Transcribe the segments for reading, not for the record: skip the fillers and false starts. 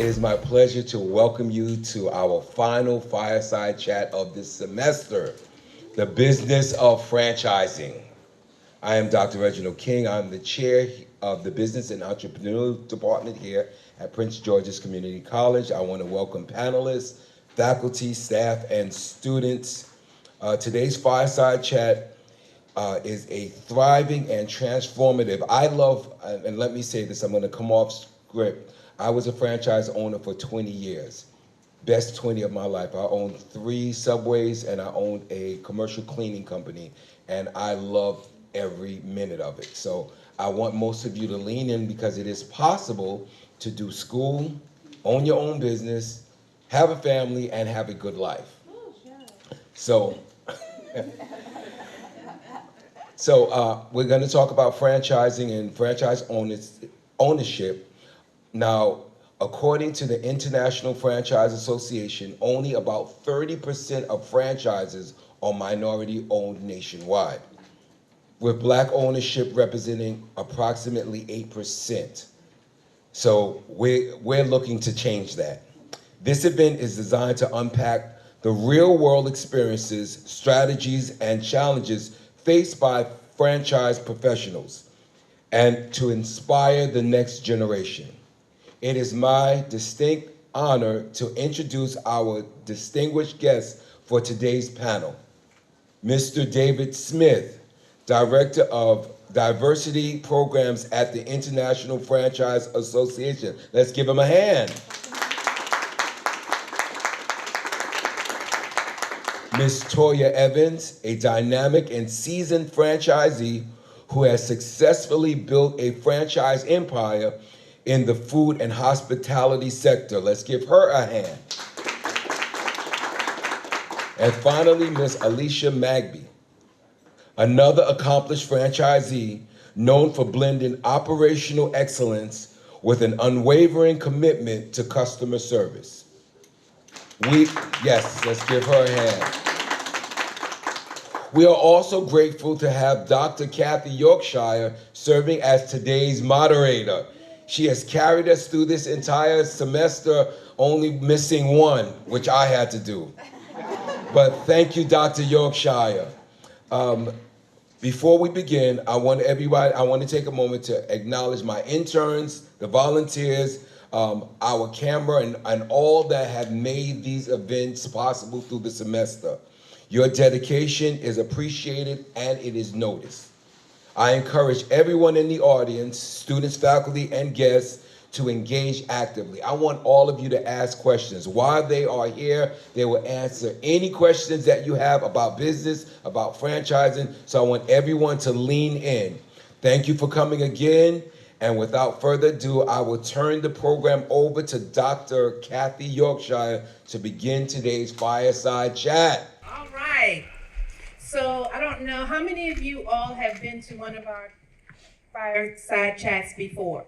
is my pleasure to welcome you to our final fireside chat of this semester, the business of franchising. I am Dr. Reginald King. I'm the chair of the Business and Entrepreneurial Department here at Prince George's Community College. I want to welcome panelists, faculty, staff, and students. Today's fireside chat is a thriving and transformative. I love, and let me say this, I'm going to come off script. I was a franchise owner for 20 years. Best 20 of my life. I owned 3 Subways and I owned a commercial cleaning company, and I loved every minute of it. So I want most of you to lean in, because it is possible to do school, own your own business, have a family, and have a good life. So, we're going to talk about franchising and franchise ownership. Now, according to the International Franchise Association, only about 30% of franchises are minority-owned nationwide, with Black ownership representing approximately 8%. So we're looking to change that. This event is designed to unpack the real-world experiences, strategies, and challenges faced by franchise professionals, and to inspire the next generation. It is my distinct honor to introduce our distinguished guest for today's panel, Mr. David Smith, Director of Diversity Programs at the International Franchise Association. Let's give him a hand. Ms. Toya Evans, a dynamic and seasoned franchisee who has successfully built a franchise empire in the food and hospitality sector. Let's give her a hand. And finally, Ms. Alesha Magby, another accomplished franchisee known for blending operational excellence with an unwavering commitment to customer service. Yes, let's give her a hand. We are also grateful to have Dr. Kathy Yorkshire serving as today's moderator. She has carried us through this entire semester, only missing one, which I had to do. But thank you, Dr. Yorkshire. Before we begin, I want to take a moment to acknowledge my interns, the volunteers, our camera, and all that have made these events possible through the semester. Your dedication is appreciated and it is noticed. I encourage everyone in the audience, students, faculty, and guests, to engage actively. I want all of you to ask questions. While they are here, they will answer any questions that you have about business, about franchising. So I want everyone to lean in. Thank you for coming again. And without further ado, I will turn the program over to Dr. Kathy Yorkshire to begin today's fireside chat. All right. So I don't know, how many of you all have been to one of our fireside chats before?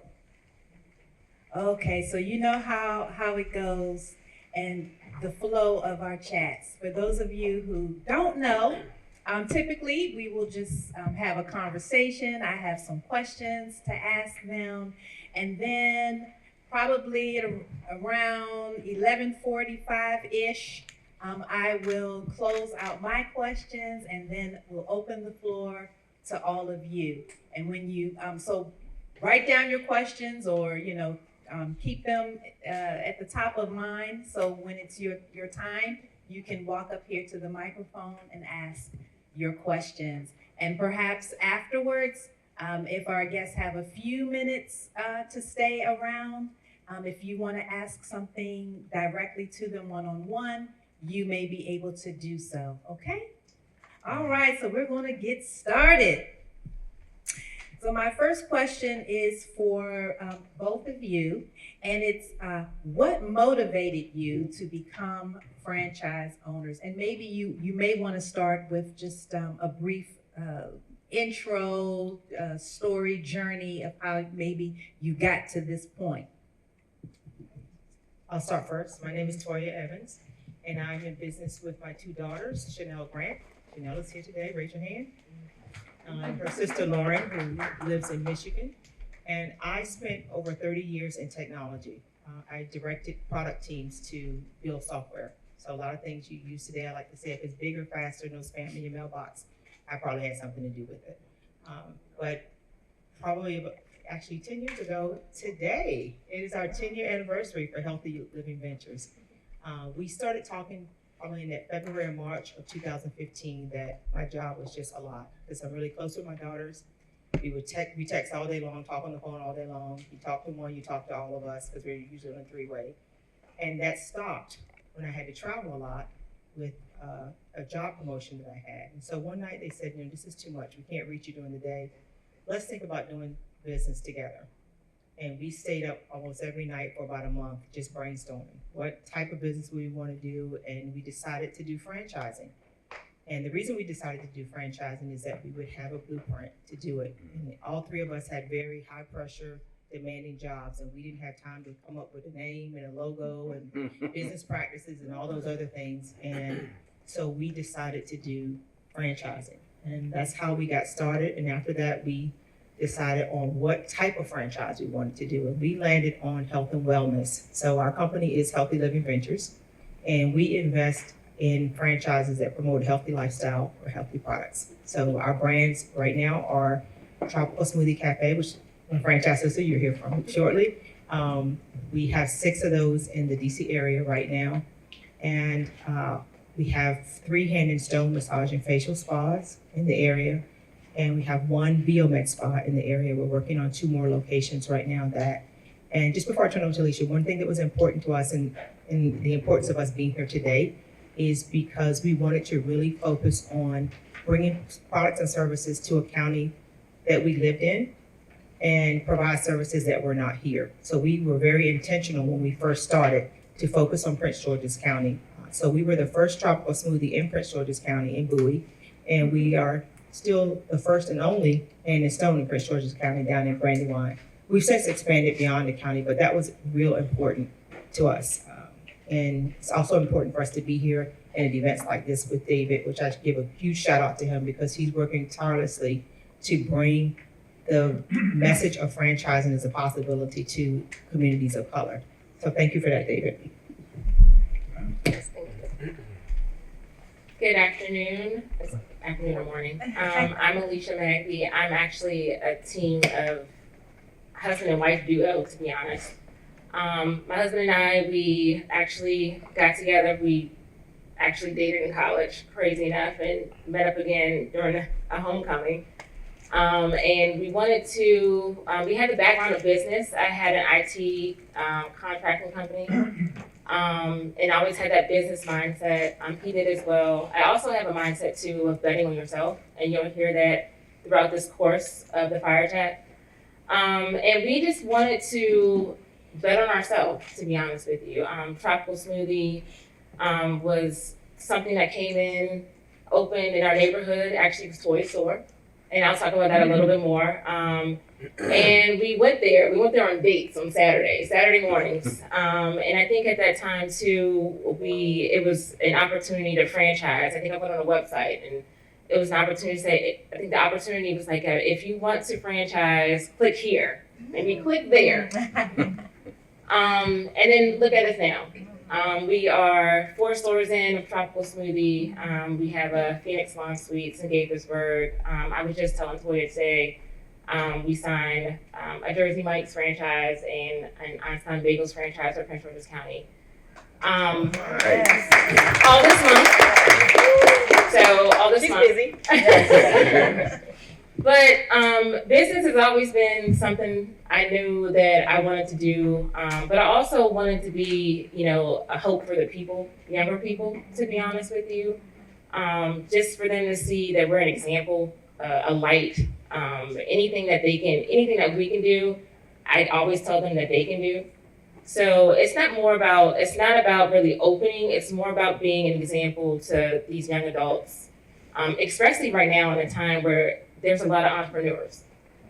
Okay, so you know how it goes and the flow of our chats. For those of you who don't know, typically we will just have a conversation. I have some questions to ask them, and then probably at around 11:45-ish, I will close out my questions, and then we'll open the floor to all of you. And when you, so write down your questions, or, keep them at the top of mind. So when it's your time, you can walk up here to the microphone and ask your questions. And perhaps afterwards, if our guests have a few minutes to stay around, if you want to ask something directly to them one-on-one, you may be able to do so, okay? All right, so we're going to get started. So my first question is for both of you, and it's what motivated you to become franchise owners? And maybe you may want to start with just a brief intro, story, journey of how maybe you got to this point. I'll start first. My name is Toya Evans, and I'm in business with my 2 daughters, Chanel Grant. Chanel is here today, raise your hand. Her sister Lauren, who lives in Michigan. And I spent over 30 years in technology. I directed product teams to build software. So a lot of things you use today, I like to say, if it's bigger, faster, no spam in your mailbox, I probably had something to do with it. But probably actually 10 years ago today, it is our 10-year anniversary for Healthy Living Ventures. We started talking probably in that February or March of 2015 that my job was just a lot because I'm really close with my daughters. We text all day long, talk on the phone all day long. You talk to one, you talk to all of us because we're usually on a three-way. And that stopped when I had to travel a lot with a job promotion that I had. And so one night they said, this is too much. We can't reach you during the day. Let's think about doing business together. And we stayed up almost every night for about a month just brainstorming what type of business we want to do, and we decided to do franchising. And the reason we decided to do franchising is that we would have a blueprint to do it. And all three of us had very high pressure, demanding jobs, and we didn't have time to come up with a name and a logo and business practices and all those other things. And so we decided to do franchising. And that's how we got started. And after that, we decided on what type of franchise we wanted to do. And we landed on health and wellness. So our company is Healthy Living Ventures, and we invest in franchises that promote a healthy lifestyle or healthy products. So our brands right now are Tropical Smoothie Cafe, which a franchise sister you'll hear from shortly. We have 6 of those in the DC area right now. And we have 3 Hand and Stone massage and facial spas in the area. And we have 1 Biomed spa in the area. We're working on 2 more locations right now. And just before I turn over to Alesha, one thing that was important to us and the importance of us being here today is because we wanted to really focus on bringing products and services to a county that we lived in and provide services that were not here. So we were very intentional when we first started to focus on Prince George's County. So we were the first tropical smoothie in Prince George's County in Bowie, and we are still the first and only Hand and Stone in Prince George's County down in Brandywine. We've since expanded beyond the county, but that was real important to us. And it's also important for us to be here at events like this with David, which I give a huge shout out to him because he's working tirelessly to bring the message of franchising as a possibility to communities of color. So thank you for that, David. Good afternoon. It's afternoon or morning. I'm Alesha Magby. I'm actually a team of husband and wife duo, to be honest. My husband and I, we actually got together. We actually dated in college, crazy enough, and met up again during a homecoming. And we wanted to, we had the background of business. I had an IT contracting company. And I always had that business mindset. He did as well. I also have a mindset too of betting on yourself, and you'll hear that throughout this course of the Fire Chat. And we just wanted to bet on ourselves, to be honest with you. Tropical Smoothie was something that came in, opened in our neighborhood. Actually, it was a toy store, and I'll talk about that a little bit more. And we went there on dates on Saturday mornings. And I think at that time too, it was an opportunity to franchise. I think I went on a website and it was an opportunity to say, I think the opportunity was like, if you want to franchise, click here. And we clicked there. And then look at us now. We are 4 stores in of Tropical Smoothie. We have a Phoenix Lawn Suites in Gaithersburg. I was just telling Toya today, we signed a Jersey Mike's franchise and an Einstein Bagels franchise for Prince George's County. All this month. So all this month. She's busy. But business has always been something I knew that I wanted to do. But I also wanted to be, a hope for the people, younger people, to be honest with you. Just for them to see that we're an example, a light. Anything that we can do, I always tell them that they can do. So it's not about really opening, it's more about being an example to these young adults, especially right now in a time where there's a lot of entrepreneurs,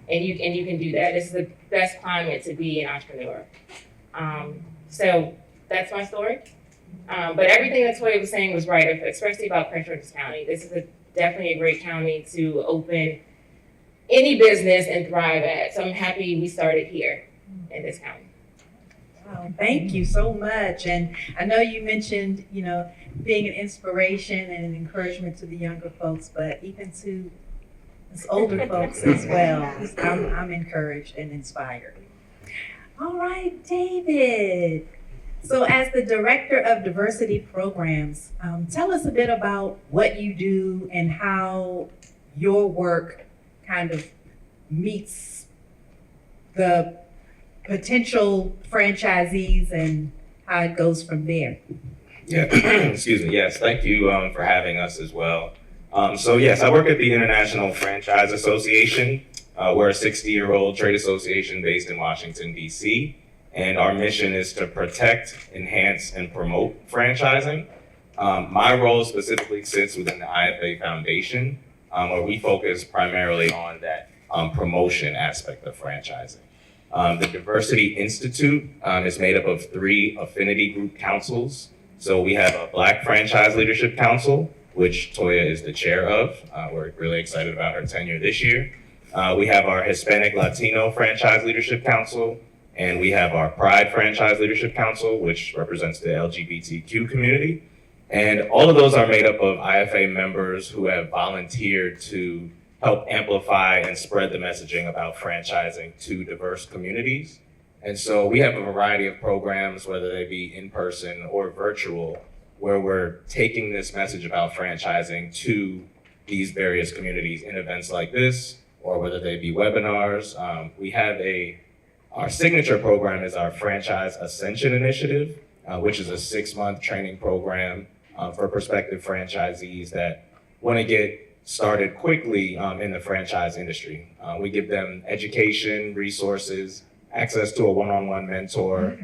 and you can do that. This is the best climate to be an entrepreneur. So that's my story. But everything that Toya was saying was right, especially about Prince George's County. This is definitely a great county to open any business and thrive at. So I'm happy we started here in this county. Oh, thank you so much. And I know you mentioned, being an inspiration and an encouragement to the younger folks, but even to us older folks as well. I'm encouraged and inspired. All right, David. So as the Director of Diversity Programs, tell us a bit about what you do and how your work kind of meets the potential franchisees and how it goes from there. Yeah, excuse me. Yes, thank you for having us as well. So yes, I work at the International Franchise Association. We're a 60-year-old trade association based in Washington, D.C., and our mission is to protect, enhance, and promote franchising. My role specifically sits within the IFA Foundation, where we focus primarily on that promotion aspect of franchising. The Diversity Institute is made up of 3 affinity group councils. So we have a Black Franchise Leadership Council, which Toya is the chair of. We're really excited about her tenure this year. We have our Hispanic Latino Franchise Leadership Council, and we have our Pride Franchise Leadership Council, which represents the LGBTQ community. And all of those are made up of IFA members who have volunteered to help amplify and spread the messaging about franchising to diverse communities. And so we have a variety of programs, whether they be in person or virtual, where we're taking this message about franchising to these various communities in events like this, or whether they be webinars. We have our signature program is our Franchise Ascension Initiative, which is a 6-month training program for prospective franchisees that want to get started quickly in the franchise industry. We give them education, resources, access to a one-on-one mentor,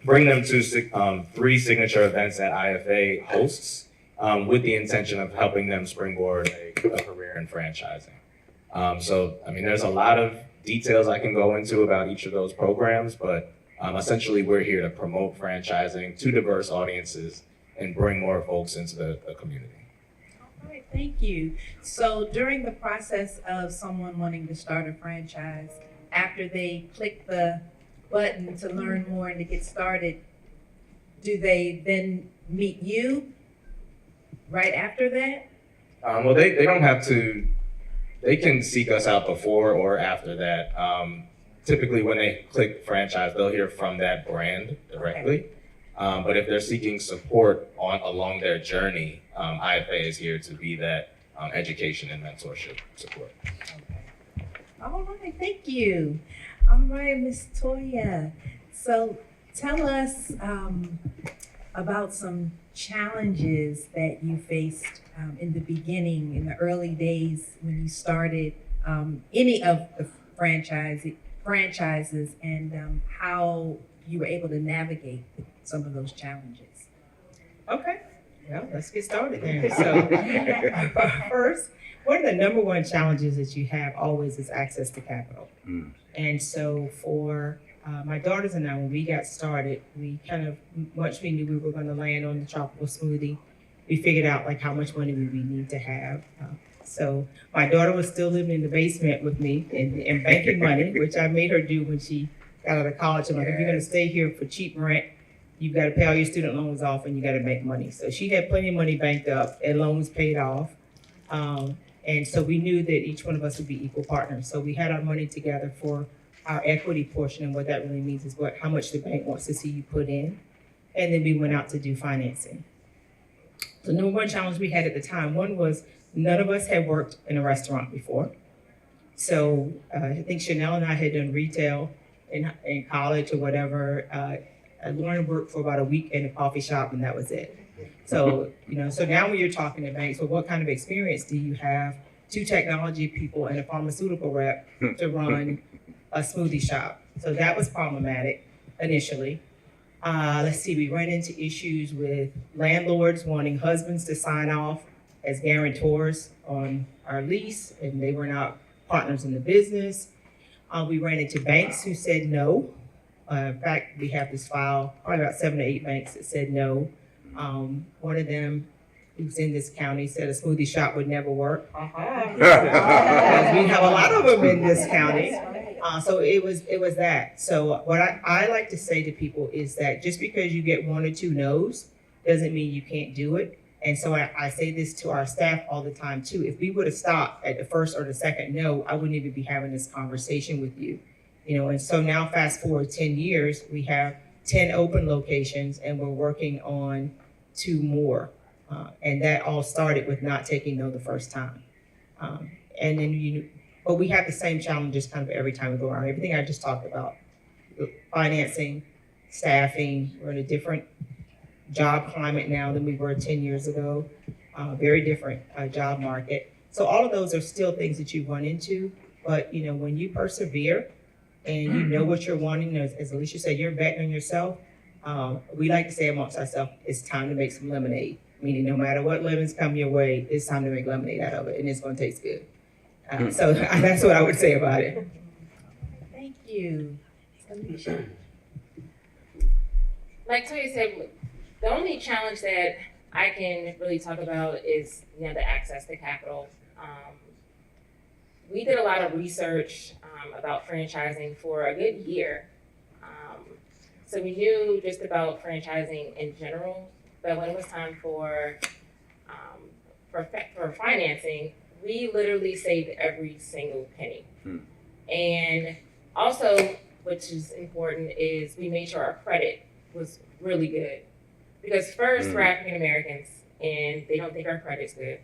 bring them to 3 signature events that IFA hosts with the intention of helping them springboard a career in franchising. There's a lot of details I can go into about each of those programs, but essentially we're here to promote franchising to diverse audiences and bring more folks into the community. All right, thank you. So during the process of someone wanting to start a franchise, after they click the button to learn more and to get started, do they then meet you right after that? Well, they don't have to. They can seek us out before or after that. Typically, when they click franchise, they'll hear from that brand directly. Okay. But if they're seeking support along their journey, IFA is here to be that education and mentorship support. Okay. All right, thank you. All right, Ms. Toya. So tell us about some challenges that you faced in the beginning, in the early days when you started any of the franchises, and how you were able to navigate some of those challenges. Okay, well, let's get started then. So first, one of the number one challenges that you have always is access to capital. And so for my daughters and I, when we got started, we kind of, once we knew we were going to land on the tropical smoothie, we figured out like how much money we would need to have. So my daughter was still living in the basement with me and banking money, which I made her do when she got out of college. I'm like, if you're going to stay here for cheap rent, you've got to pay all your student loans off and you got to make money. So she had plenty of money banked up and loans paid off. And so we knew that each one of us would be equal partners. So we had our money together for our equity portion, and what that really means is how much the bank wants to see you put in. And then we went out to do financing. The number one challenge we had at the time, one was none of us had worked in a restaurant before. So I think Chanel and I had done retail in college or whatever. Lauren worked for about a week in a coffee shop, and that was it. So, so now when you're talking to banks, well, what kind of experience do you have? 2 technology people and a pharmaceutical rep to run a smoothie shop. So that was problematic initially. Let's see, we ran into issues with landlords wanting husbands to sign off as guarantors on our lease, and they were not partners in the business. We ran into banks who said no. In fact, we have this file, probably about 7 to 8 banks that said no. One of them, who's in this county, said a smoothie shop would never work. We have a lot of them in this county. So it was that. So what I like to say to people is that just because you get 1 or 2 no's doesn't mean you can't do it. And so I say this to our staff all the time too. If we would have stopped at the first or the second no, I wouldn't even be having this conversation with you. And so now fast forward 10 years, we have 10 open locations and we're working on 2 more. And that all started with not taking no the first time. And then but we have the same challenges kind of every time we go around. Everything I just talked about, financing, staffing, we're in a different job climate now than we were 10 years ago, very different job market. So all of those are still things that you run into, but when you persevere and you know what you're wanting, as Alesha said, you're betting on yourself. We like to say amongst ourselves, it's time to make some lemonade, meaning no matter what lemons come your way, it's time to make lemonade out of it, and it's going to taste good. So that's what I would say about it. Thank you. Alesha. Like Toya said, the only challenge that I can really talk about is the access to capital. We did a lot of research about franchising for a good year. So we knew just about franchising in general, but when it was time for financing, we literally saved every single penny. And also, which is important, is we made sure our credit was really good. Because first, we're African Americans, and they don't think our credit's good.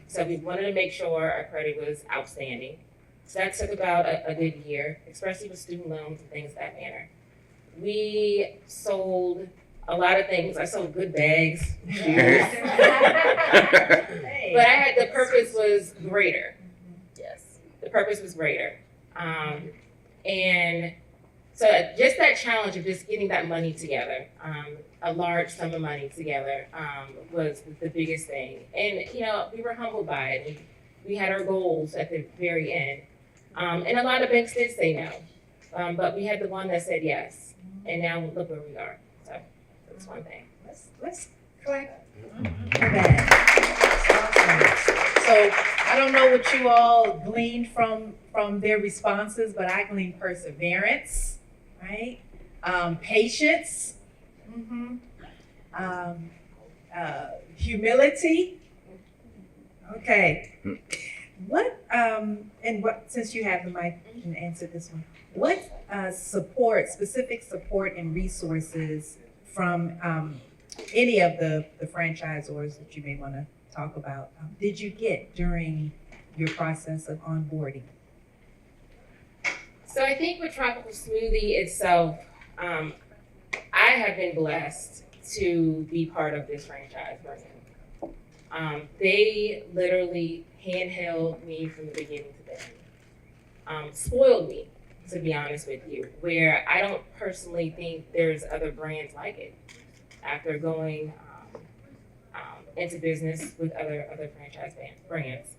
So we wanted to make sure our credit was outstanding. So that took about a good year, especially with student loans and things of that manner. We sold a lot of things. I sold good bags, shoes. But the purpose was greater. Yes. The purpose was greater. And so just that challenge of just getting that money together, a large sum of money together, was the biggest thing. And, we were humbled by it. We had our goals at the very end. And a lot of banks did say no. But we had the one that said yes. And now look where we are. So that's one thing. Let's clap for that. So I don't know what you all gleaned from their responses, but I gleaned perseverance, right? Patience, humility. Okay. Since you have the mic, you can answer this one. What specific support and resources from any of the franchisors that you may want to talk about did you get during your process of onboarding? So I think with Tropical Smoothie itself, I have been blessed to be part of this franchise program. They literally handheld me from the beginning to the end. Spoiled me, to be honest with you, where I don't personally think there's other brands like it. After going into business with other franchise brands.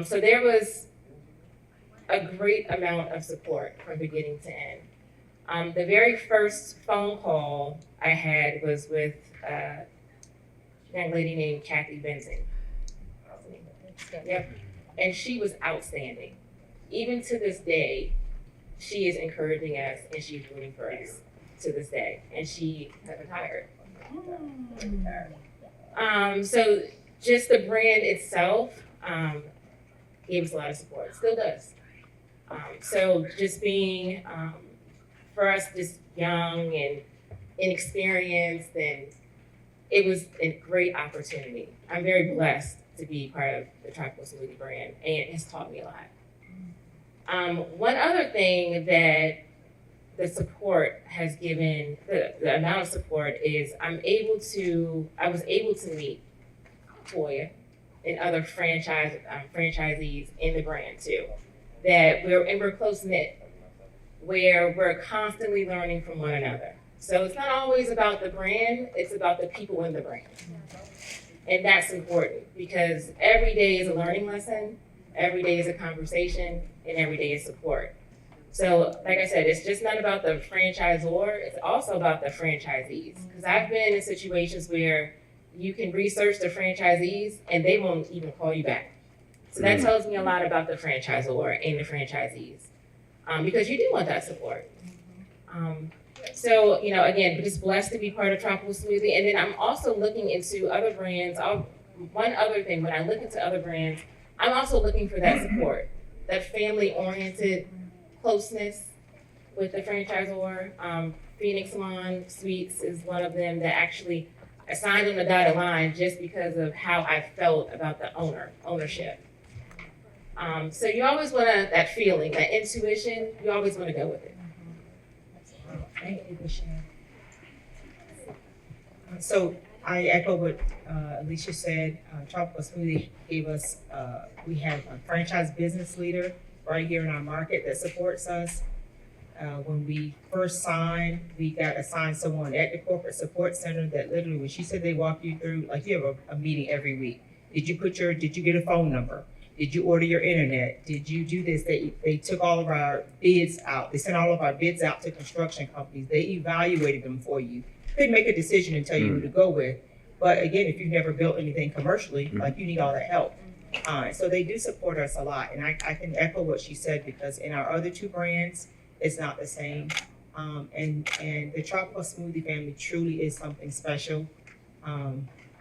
So there was a great amount of support from beginning to end. The very first phone call I had was with a young lady named Kathy Benson. Yep. And she was outstanding. Even to this day, she is encouraging us and she's rooting for us to this day. And she has retired. So just the brand itself gave us a lot of support, still does. So just being, for us, just young and inexperienced, and it was a great opportunity. I'm very blessed to be part of the Tropical Smoothie brand, and it has taught me a lot. One other thing that the support has given, the amount of support is I was able to meet Toya and other franchisees in the brand too. We're close knit, where we're constantly learning from one another. So it's not always about the brand, it's about the people in the brand. And that's important because every day is a learning lesson, every day is a conversation, and every day is support. So, like I said, it's just not about the franchisor, it's also about the franchisees. Because I've been in situations where you can research the franchisees and they won't even call you back. So that tells me a lot about the franchisor and the franchisees. because you do want that support. So, again, just blessed to be part of Tropical Smoothie. And then I'm also looking into other brands. One other thing, when I look into other brands, I'm also looking for that support, that family-oriented closeness with the franchisor. Phoenix Lawn Suites is one of them that actually I signed on the dotted line just because of how I felt about the ownership. So you always want that feeling, that intuition, you always want to go with it. Thank you, Michelle. So I echo what Alesha said. Tropical Smoothie gave us, we have a franchise business leader right here in our market that supports us. When we first signed, we got assigned someone at the corporate support center that literally, when she said they walk you through, like you have a meeting every week. Did you get a phone number? Did you order your internet? Did you do this? They took all of our bids out. They sent all of our bids out to construction companies. They evaluated them for you. Couldn't make a decision and tell you who to go with. But again, if you've never built anything commercially, like you need all that help. So they do support us a lot. And I can echo what she said because in our other two brands, it's not the same. And the Tropical Smoothie family truly is something special.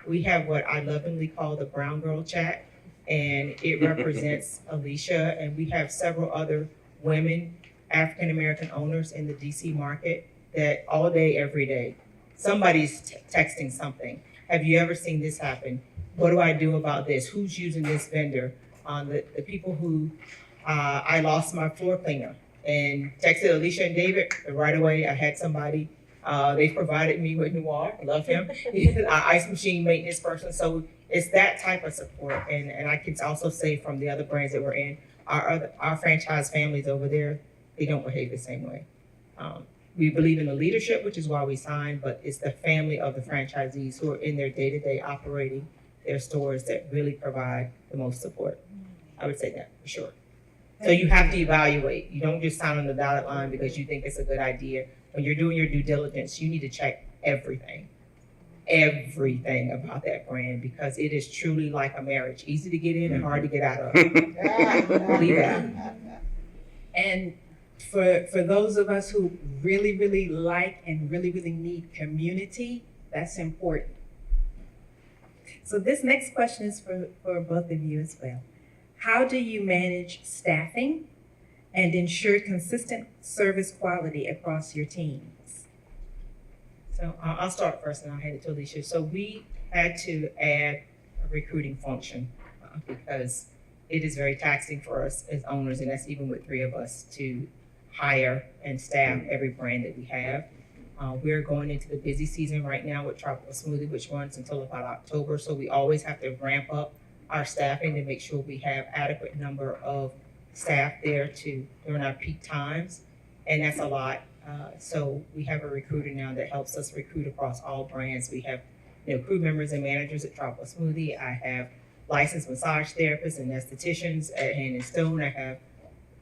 We have what I lovingly call the Brown Girl Chat. And it represents Alesha, and we have several other women, African-American owners in the DC market that all day, every day, somebody's texting something. Have you ever seen this happen? What do I do about this? Who's using this vendor? The people who, I lost my floor cleaner and texted Alesha and David right away. I had somebody, they provided me with Noir, I love him. He's an ice machine maintenance person. So it's that type of support. And I can also say from the other brands that we're in, our franchise families over there, they don't behave the same way. We believe in the leadership, which is why we signed, but it's the family of the franchisees who are in their day-to-day operating their stores that really provide the most support. I would say that for sure. So you have to evaluate. You don't just sign on the dotted line because you think it's a good idea. When you're doing your due diligence, you need to check everything about that brand because it is truly like a marriage. Easy to get in and hard to get out of. Believe that. And for those of us who really, really like and really, really need community, that's important. So this next question is for both of you as well. How do you manage staffing and ensure consistent service quality across your teams? So I'll start first and I'll hand it to Alesha. So we had to add a recruiting function because it is very taxing for us as owners, and that's even with 3 of us, to hire and staff every brand that we have. We're going into the busy season right now with Tropical Smoothie, which runs until about October. So we always have to ramp up our staffing to make sure we have adequate number of staff there during our peak times. And that's a lot. So we have a recruiter now that helps us recruit across all brands. We have crew members and managers at Tropical Smoothie. I have licensed massage therapists and estheticians at Hand and Stone. I have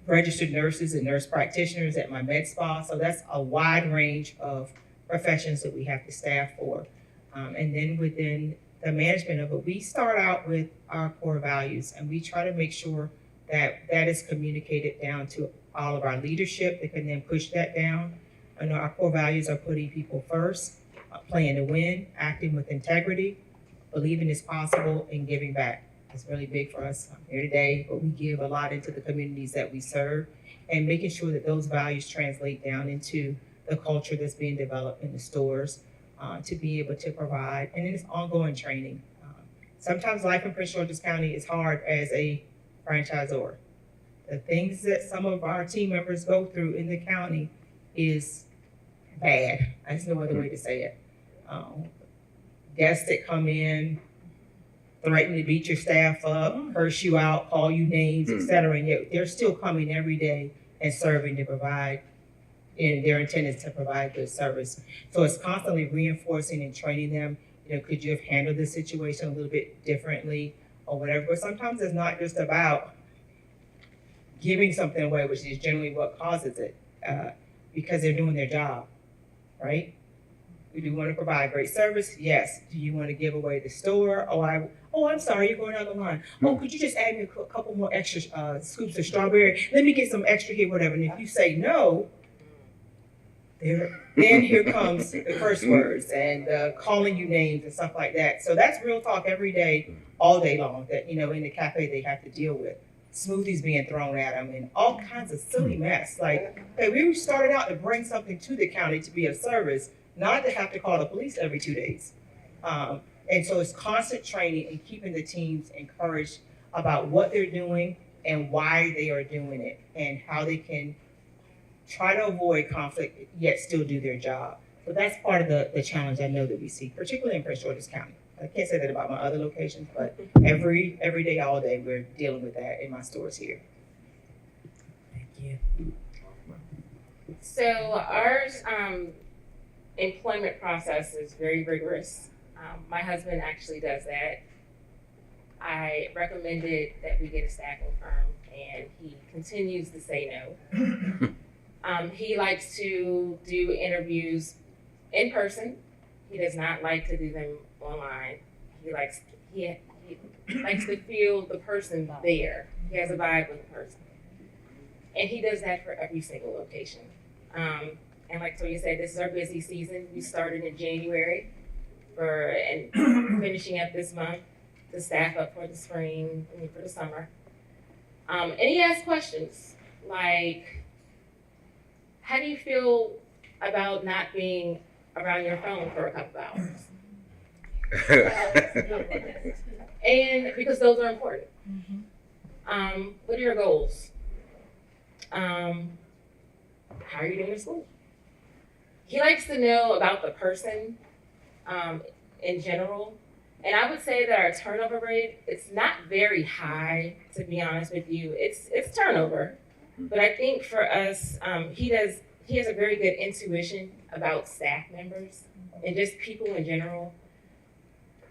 registered nurses and nurse practitioners at my med spa. So that's a wide range of professions that we have to staff for. And then within the management of it, we start out with our core values and we try to make sure that that is communicated down to all of our leadership that can then push that down. I know our core values are putting people first, playing to win, acting with integrity, believing it's possible, and giving back. It's really big for us here today, but we give a lot into the communities that we serve and making sure that those values translate down into the culture that's being developed in the stores to be able to provide. And then it's ongoing training. Sometimes life in Prince George's County is hard as a franchisor. The things that some of our team members go through in the county is bad. There's no other way to say it. Guests that come in, threaten to beat your staff up, curse you out, call you names, etc. And yet they're still coming every day and serving to provide, and their intent is to provide good service. So it's constantly reinforcing and training them. Could you have handled this situation a little bit differently or whatever? But sometimes it's not just about giving something away, which is generally what causes it, because they're doing their job, right? We do want to provide great service. Yes. Do you want to give away the store? Oh, I'm sorry, you're going down the line. Oh, could you just add me a couple more extra scoops of strawberry? Let me get some extra here, whatever. And if you say no, then here comes the curse words and calling you names and stuff like that. So that's real talk every day, all day long, that, you know, in the cafe they have to deal with. Smoothies being thrown at them and all kinds of silly mess. Like, hey, we started out to bring something to the county to be of service, not to have to call the police every 2 days. And so it's constant training and keeping the teams encouraged about what they're doing and why they are doing it and how they can try to avoid conflict yet still do their job. So that's part of the challenge I know that we see, particularly in Prince George's County. I can't say that about my other locations, but every day, all day, we're dealing with that in my stores here. Thank you. So our employment process is very rigorous. My husband actually does that. I recommended that we get a staffing firm, and he continues to say no. He likes to do interviews in person. He does not like to do them online. He likes to feel the person there. He has a vibe with the person. And he does that for every single location. And like Toya said, this is our busy season. We started in January and finishing up this month to staff up for the spring, for the summer. And he asks questions like, how do you feel about not being around your phone for a couple hours? And because those are important. What are your goals? How are you doing in school? He likes to know about the person in general. And I would say that our turnover rate, it's not very high, to be honest with you. It's turnover. But I think for us, he has a very good intuition about staff members and just people in general,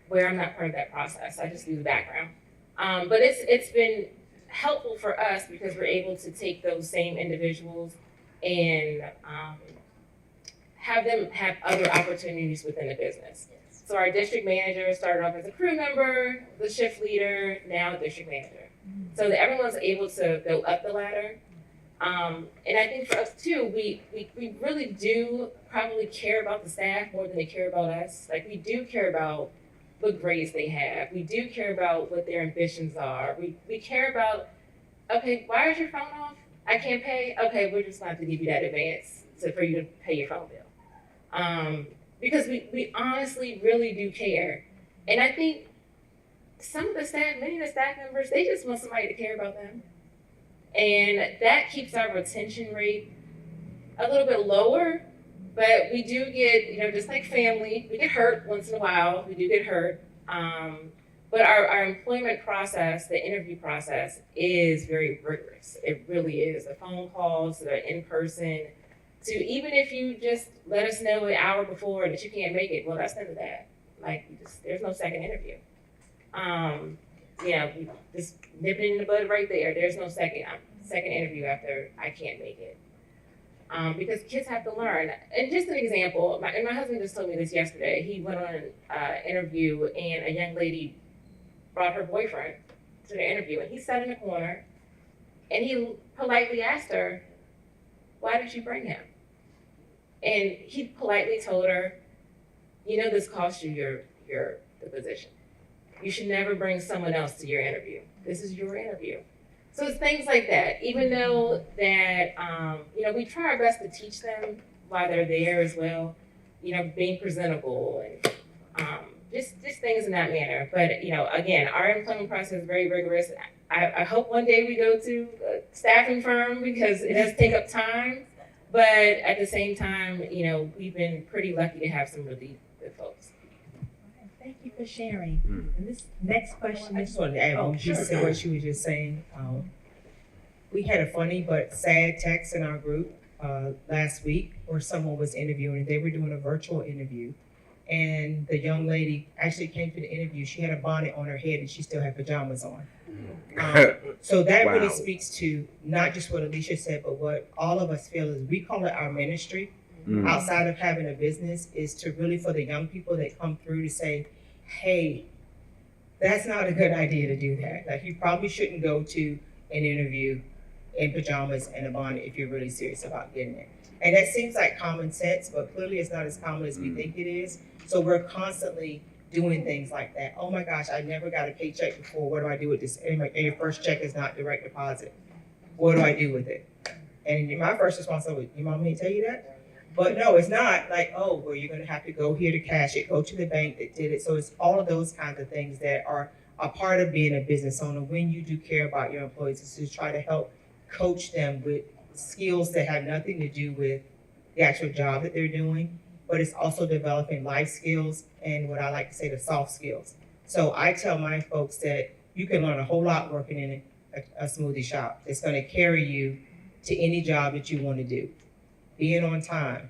where I'm not part of that process. I just do the background. But it's been helpful for us because we're able to take those same individuals and have them have other opportunities within the business. So our district manager started off as a crew member, the shift leader, now district manager. So that everyone's able to go up the ladder. And I think for us too, we really do probably care about the staff more than they care about us. Like, we do care about what grades they have. We do care about what their ambitions are. We care about, okay, why is your phone off? I can't pay. Okay, we're just going to have to give you that advance for you to pay your phone bill. Because we honestly really do care. And I think many of the staff members, they just want somebody to care about them. And that keeps our retention rate a little bit lower, but we do get, just like family, we get hurt once in a while, we do get hurt. But our employment process, the interview process, is very rigorous. It really is. The phone calls, the in-person, to even if you just let us know an hour before that you can't make it, well, that's none of that. Like, there's no second interview. We just nip it in the bud right there. There's no second interview after I can't make it. Because kids have to learn. And just an example, my husband just told me this yesterday. He went on an interview and a young lady brought her boyfriend to the interview, and he sat in the corner and he politely asked her, why did you bring him? And he politely told her, this cost you the position. You should never bring someone else to your interview. This is your interview. So it's things like that. Even though that, we try our best to teach them while they're there as well, being presentable and just things in that manner. But, again, our employment process is very rigorous. I hope one day we go to a staffing firm because it does take up time. But at the same time, we've been pretty lucky to have some really good folks. Thank you for sharing. And this next question I is, just wanted to add on what she was just saying. We had a funny but sad text in our group last week where someone was interviewing. They were doing a virtual interview. And the young lady actually came to the interview. She had a bonnet on her head and she still had pajamas on. So that Wow. really speaks to not just what Alesha said, but what all of us feel is we call it our ministry. outside of having a business is to really, for the young people that come through, to say, hey, that's not a good idea to do that. Like, you probably shouldn't go to an interview in pajamas and a bonnet if you're really serious about getting it. And that seems like common sense, but clearly it's not as common as we think it is. So we're constantly doing things like that. Oh my gosh, I never got a paycheck before. What do I do with this? And your first check is not direct deposit. What do I do with it? And my first response was, you want me to tell you that? But no, it's not like, oh, well, you're going to have to go here to cash it, go to the bank that did it. So it's all of those kinds of things that are a part of being a business owner. When you do care about your employees, is to try to help coach them with skills that have nothing to do with the actual job that they're doing, but it's also developing life skills and what I like to say, the soft skills. So I tell my folks that you can learn a whole lot working in a smoothie shop. It's going to carry you to any job that you want to do. Being on time,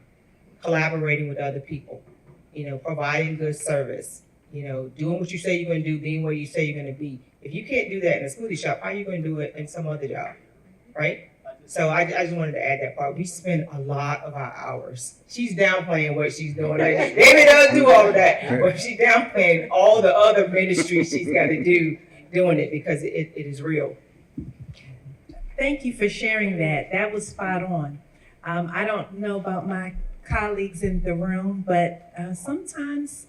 collaborating with other people, providing good service, doing what you say you're going to do, being where you say you're going to be. If you can't do that in a smoothie shop, how are you going to do it in some other job, right? So I just wanted to add that part. We spend a lot of our hours. She's downplaying what she's doing. Like, David does do all of that, but she's downplaying all the other ministries she's got to do doing it because it is real. Thank you for sharing that. That was spot on. I don't know about my colleagues in the room, but sometimes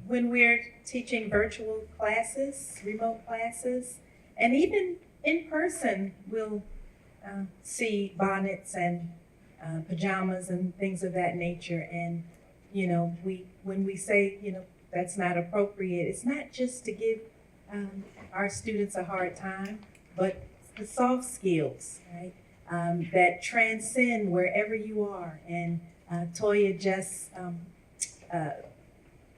when we're teaching virtual classes, remote classes, and even in person, we'll see bonnets and pajamas and things of that nature. And, when we say, that's not appropriate, it's not just to give our students a hard time, but the soft skills, right? That transcend wherever you are. And Toya just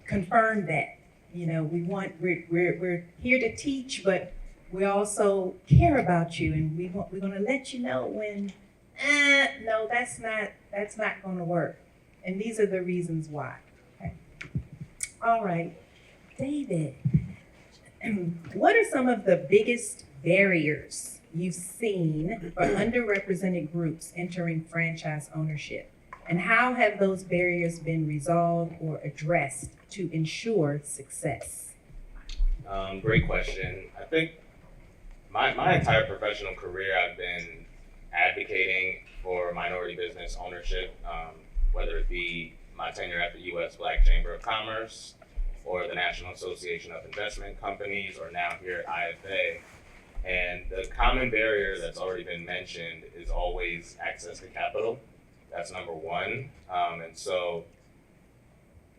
confirmed that. We're here to teach, but we also care about you, and we're going to let you know when no, that's not going to work, and these are the reasons why. Okay. All right, David, what are some of the biggest barriers you've seen for underrepresented groups entering franchise ownership, and how have those barriers been resolved or addressed to ensure success? Great question. I think my entire professional career, I've been advocating for minority business ownership, whether it be my tenure at the U.S. Black Chamber of Commerce or the National Association of Investment Companies, or now here at IFA. And the common barrier that's already been mentioned is always access to capital. That's number one. And so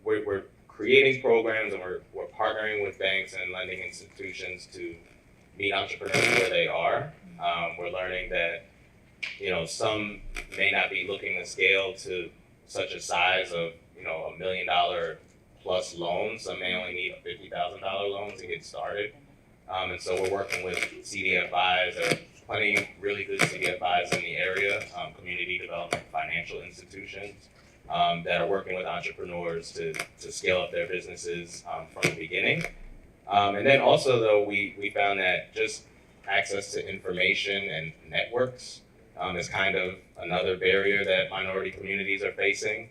we're creating programs, and we're partnering with banks and lending institutions to meet entrepreneurs where they are. We're learning that, some may not be looking to scale to such a size of, $1 million plus loan. Some may only need a $50,000 loan to get started. And so we're working with CDFIs. There are plenty of really good CDFIs in the area, community development financial institutions, that are working with entrepreneurs to scale up their businesses from the beginning. And then also, though, we found that just access to information and networks is kind of another barrier that minority communities are facing.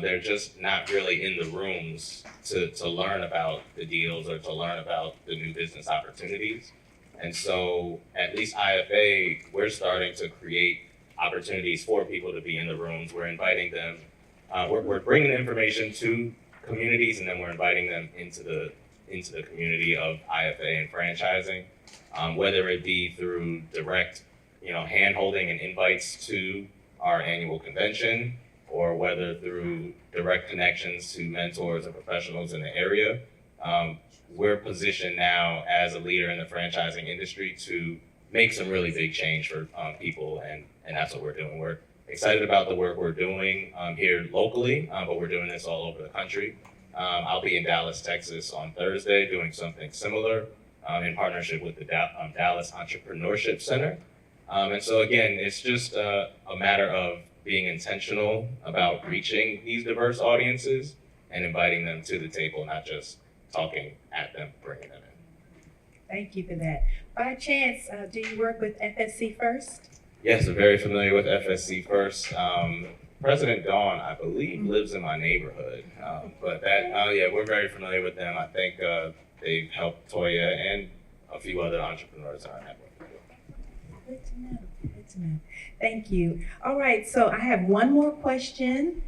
They're just not really in the rooms to learn about the deals or to learn about the new business opportunities. And so at least IFA, we're starting to create opportunities for people to be in the rooms. We're inviting them, we're bringing information to communities, and then we're inviting them into the community of IFA and franchising, whether it be through direct, hand-holding and invites to our annual convention, or whether through direct connections to mentors and professionals in the area. We're positioned now as a leader in the franchising industry to make some really big change for people, and that's what we're doing. We're excited about the work we're doing here locally, but we're doing this all over the country. I'll be in Dallas, Texas on Thursday doing something similar in partnership with the Dallas Entrepreneurship Center. And so again, it's just a matter of being intentional about reaching these diverse audiences and inviting them to the table, not just talking at them, bringing them in. Thank you for that. By chance, do you work with FSC First? Yes, I'm very familiar with FSC First. President Dawn, I believe, lives in my neighborhood. But that, yeah, we're very familiar with them. I think they've helped Toya and a few other entrepreneurs in our network. Good to know. Good to know. Thank you. All right, so I have one more question.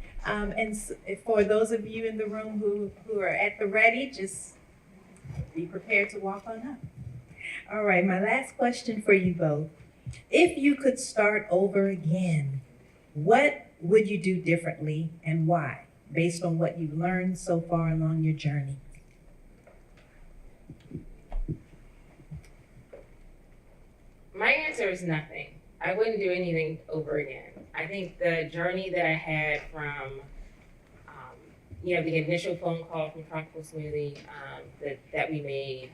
For those of you in the room who are at the ready, just be prepared to walk on up. All right, my last question for you both. If you could start over again, what would you do differently and why, based on what you've learned so far along your journey? My answer is nothing. I wouldn't do anything over again. I think the journey that I had from, the initial phone call from Tropical Smoothie that we made,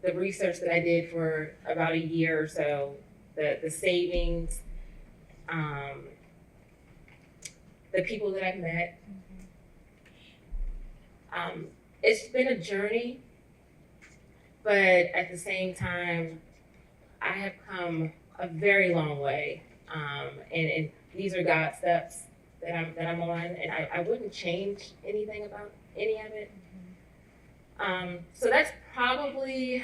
the research that I did for about a year or so, the savings, the people that I've met. It's been a journey, but at the same time, I have come a very long way, and these are God's steps that I'm on, and I wouldn't change anything about any of it. So that's probably,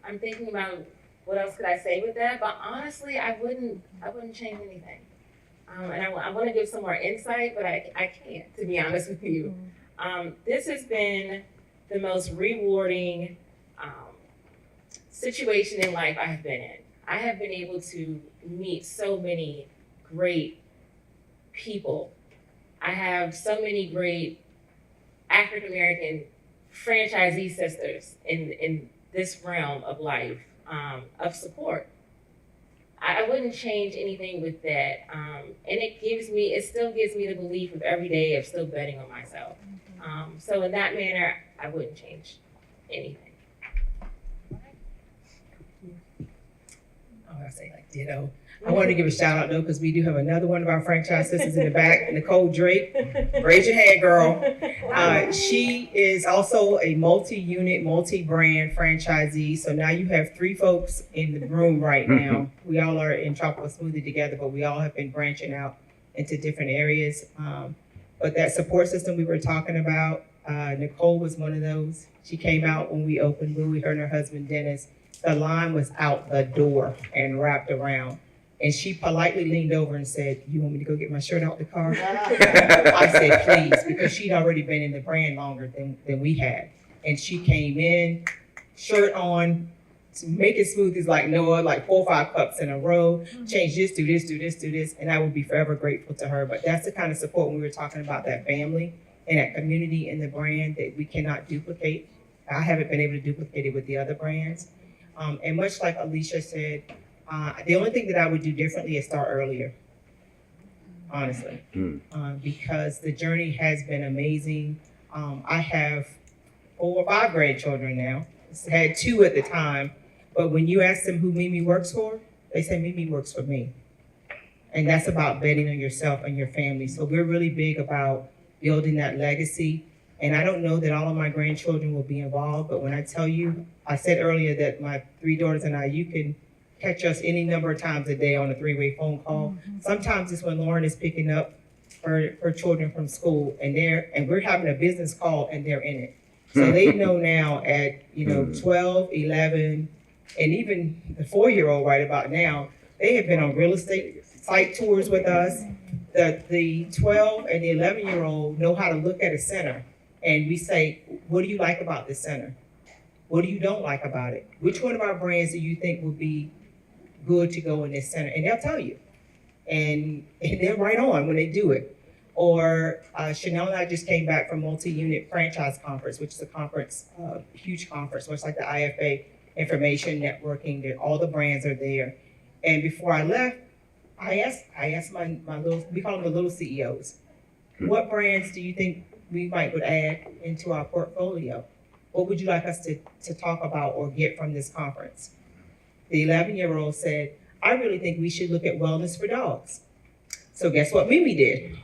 I'm thinking about what else could I say with that, but honestly, I wouldn't change anything. And I want to give some more insight, but I can't, to be honest with you. This has been the most rewarding situation in life I have been in. I have been able to meet so many great people. I have so many great African American franchisee sisters in this realm of life, of support. I wouldn't change anything with that. And it still gives me the belief of every day of still betting on myself. So in that manner, I wouldn't change anything. I say like ditto. I wanted to give a shout out though, because we do have another one of our franchise sisters in the back, Nicole Drake. Raise your hand, girl. She is also a multi-unit, multi-brand franchisee. So now you have 3 folks in the room right now. We all are in Tropical Smoothie together, but we all have been branching out into different areas. But that support system we were talking about, Nicole was one of those. She came out when we opened Louie, her and her husband Dennis. The line was out the door and wrapped around. And she politely leaned over and said, "You want me to go get my shirt out the car?" I said, "Please," because she'd already been in the brand longer than we had. And she came in, shirt on, making smoothies like Noah, like 4 or 5 cups in a row, change this, do this, do this, do this. And I will be forever grateful to her. But that's the kind of support when we were talking about that family and that community in the brand that we cannot duplicate. I haven't been able to duplicate it with the other brands. And much like Alesha said, the only thing that I would do differently is start earlier, honestly, because the journey has been amazing. I have 4 or 5 grandchildren now. I had 2 at the time, but when you ask them who Mimi works for, they say Mimi works for me. And that's about betting on yourself and your family. So we're really big about building that legacy. And I don't know that all of my grandchildren will be involved, but when I tell you, I said earlier that my 3 daughters and I, you can catch us any number of times a day on a 3-way phone call. Sometimes it's when Lauren is picking up her children from school and we're having a business call and they're in it. So they know now at 12, 11, and even the 4-year-old right about now, they have been on real estate site tours with us. The 12 and the 11-year-old know how to look at a center. And we say, what do you like about this center? What do you don't like about it? Which one of our brands do you think would be good to go in this center? And they'll tell you. And they're right on when they do it. Or Chanel and I just came back from Multi-Unit Franchise Conference, which is a conference, huge conference, much like the IFA, information networking, that all the brands are there. And before I left, I asked my little, we call them the little CEOs, what brands do you think we would add into our portfolio? What would you like us to talk about or get from this conference? The 11-year-old said, I really think we should look at wellness for dogs. So guess what Mimi did?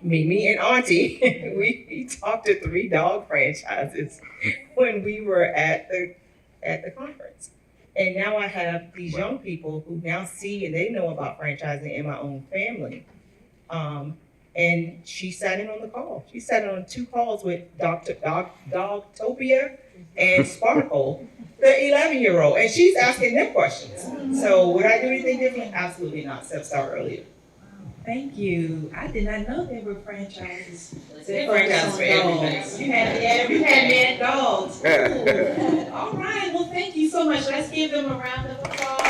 Mimi and Auntie, we talked to 3 dog franchises when we were at the conference. And now I have these young people who now see and they know about franchising in my own family. And she sat in on the call. She sat in on 2 calls with Dogtopia and Sparkle, the 11-year-old, and she's asking them questions. So would I do anything different? Absolutely not, except start earlier. Thank you. I did not know there were franchises. Franchises for everything. You had mad dogs. Ooh. All right, well, thank you so much. Let's give them a round of applause.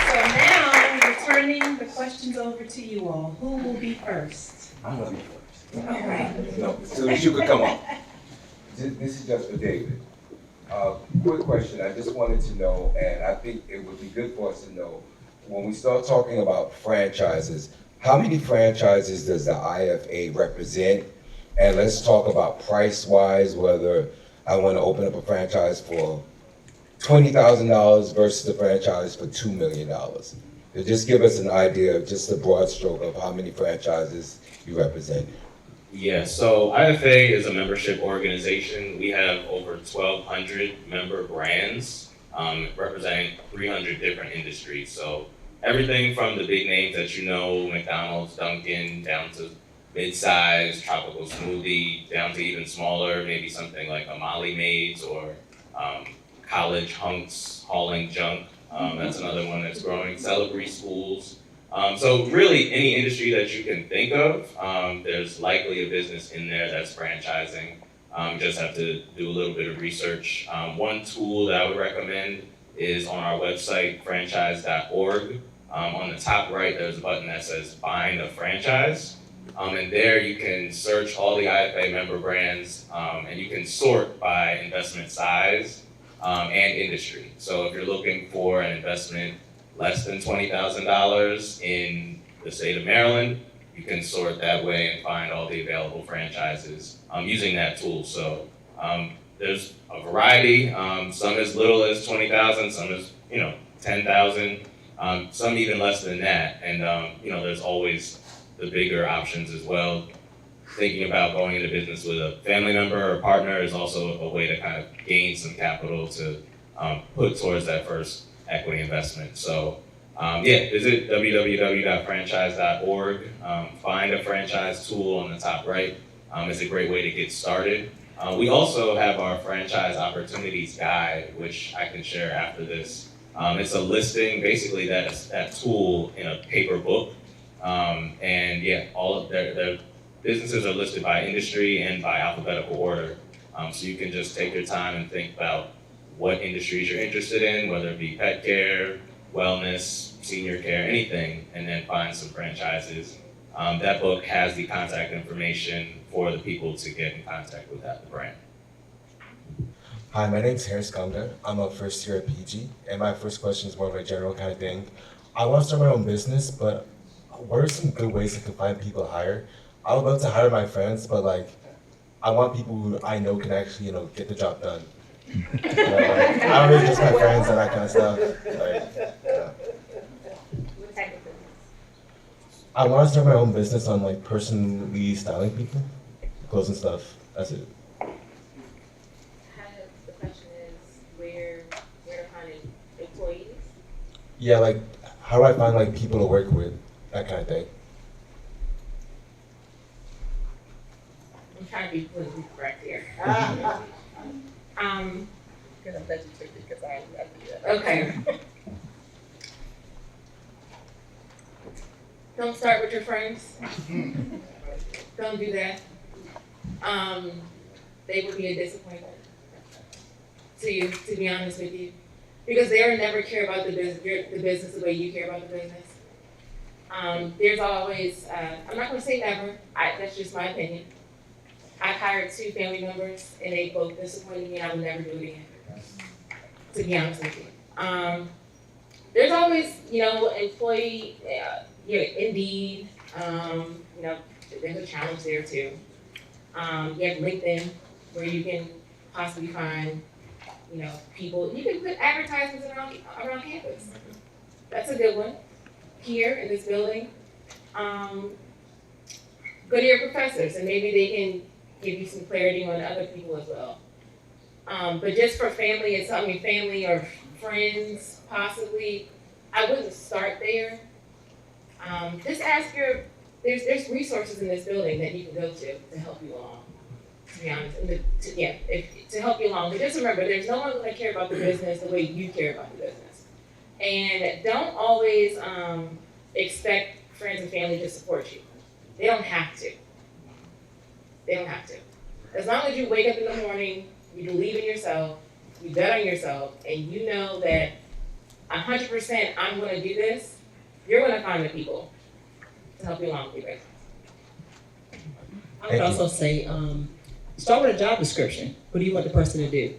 So now, we're turning the questions over to you all. Who will be first? I'm gonna be first. All right. No, so that you could come up. This is just for David. Quick question, I just wanted to know, and I think it would be good for us to know, when we start talking about franchises, how many franchises does the IFA represent? And let's talk about price-wise, whether I want to open up a franchise for $20,000 versus a franchise for $2 million. So just give us an idea of just a broad stroke of how many franchises you represent. Yeah, so IFA is a membership organization. We have over 1,200 member brands representing 300 different industries. So everything from the big names that you know, McDonald's, Dunkin', down to mid-size, tropical smoothie, down to even smaller, maybe something like a Molly Maids or college hunks hauling junk. That's another one that's growing. Celebrity schools. So really, any industry that you can think of, there's likely a business in there that's franchising. Just have to do a little bit of research. One tool that I would recommend is on our website, franchise.org. On the top right, there's a button that says Find a Franchise. And there you can search all the IFA member brands, and you can sort by investment size and industry. So if you're looking for an investment less than $20,000 in the state of Maryland, you can sort that way and find all the available franchises using that tool. So there's a variety, some as little as 20,000, some as 10,000, some even less than that. And there's always the bigger options as well. Thinking about going into business with a family member or partner is also a way to kind of gain some capital to put towards that first equity investment. So visit www.franchise.org. Find a franchise tool on the top right. It's a great way to get started. We also have our franchise opportunities guide, which I can share after this. It's a listing, basically that tool in a paper book. All of their businesses are listed by industry and by alphabetical order. So you can just take your time and think about what industries you're interested in, whether it be pet care, wellness, senior care, anything, and then find some franchises. That book has the contact information for the people to get in contact with the brand. Hi, my name's Harris Ganga. I'm a first year at PG, and my first question is more of a general kind of thing. I want to start my own business, but what are some good ways I can find people to hire? I would love to hire my friends, but I want people who I know can actually, get the job done. I don't really just my friends and that kind of stuff. What type of business? I want to start my own business on personally styling people, clothes and stuff. That's it. The question is where to find employees? Yeah, how do I find people to work with, that kind of thing. I'm trying to be politically correct here. Gonna let you take it because I do that. Okay. Don't start with your friends. Don't do that. They would be a disappointment to you, to be honest with you, because they would never care about the business the way you care about the business. There's always, I'm not going to say never. That's just my opinion. I've hired 2 family members, and they both disappointed me, and I would never do it again, to be honest with you. There's always, employee, Indeed, there's a challenge there too. You have LinkedIn, where you can possibly find, people. You can put advertisements around campus. That's a good one. Here in this building, go to your professors, and maybe they can give you some clarity on other people as well. But just for family and family or friends possibly, I wouldn't start there. Just ask there's resources in this building that you can go to help you along. To be honest, and to help you along. But just remember, there's no one going to care about the business the way you care about the business. And don't always expect friends and family to support you. They don't have to. They don't have to. As long as you wake up in the morning, you believe in yourself, you bet on yourself, and you know that 100% I'm going to do this, you're going to find the people to help you along with your business. I would also say, start with a job description. What do you want the person to do?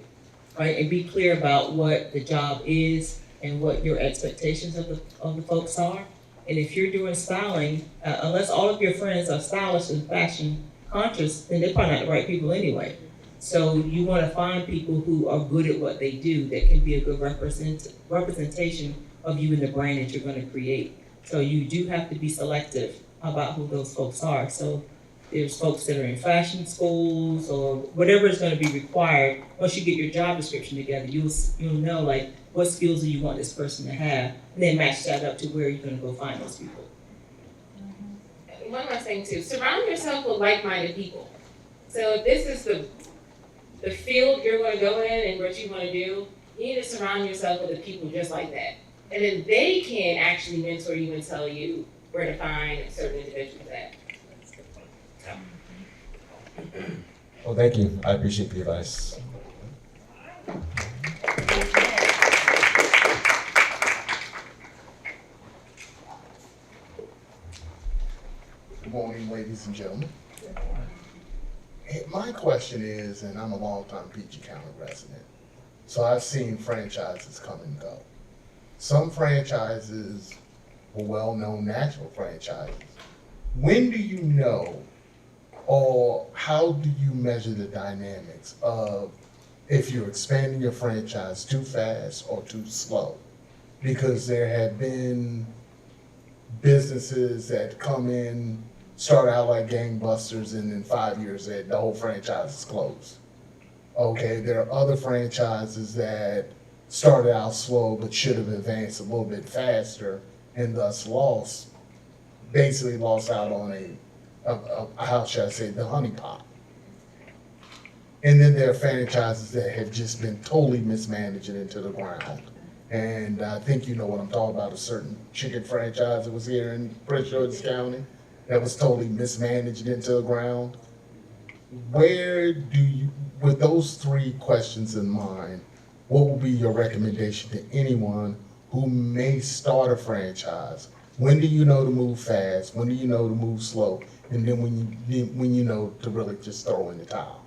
Right, and be clear about what the job is and what your expectations of the folks are. And if you're doing styling, unless all of your friends are stylish and fashion conscious, then they're probably not the right people anyway. So you want to find people who are good at what they do that can be a good representation of you and the brand that you're going to create. So you do have to be selective about who those folks are. So there's folks that are in fashion schools or whatever is going to be required. Once you get your job description together, you'll know like what skills do you want this person to have, and then match that up to where you're going to go find those people. One last thing too, surround yourself with like-minded people. So if this is the field you're going to go in and what you want to do, you need to surround yourself with the people just like that. And then they can actually mentor you and tell you where to find certain individuals at. Well, thank you. I appreciate the advice. Good morning, ladies and gentlemen. My question is, and I'm a longtime PG County resident, so I've seen franchises come and go. Some franchises were well-known national franchises. When do you know, or how do you measure the dynamics of if you're expanding your franchise too fast or too slow? Because there have been businesses that come in, start out like gangbusters, and in 5 years the whole franchise is closed. Okay, there are other franchises that started out slow but should have advanced a little bit faster and thus basically lost out on how should I say, the honeypot. And then there are franchises that have just been totally mismanaged into the ground. And I think you know what I'm talking about, a certain chicken franchise that was here in Prince George's County that was totally mismanaged into the ground. Where do you, with those three questions in mind, what will be your recommendation to anyone who may start a franchise? When do you know to move fast? When do you know to move slow? And then when you know to really just throw in the towel?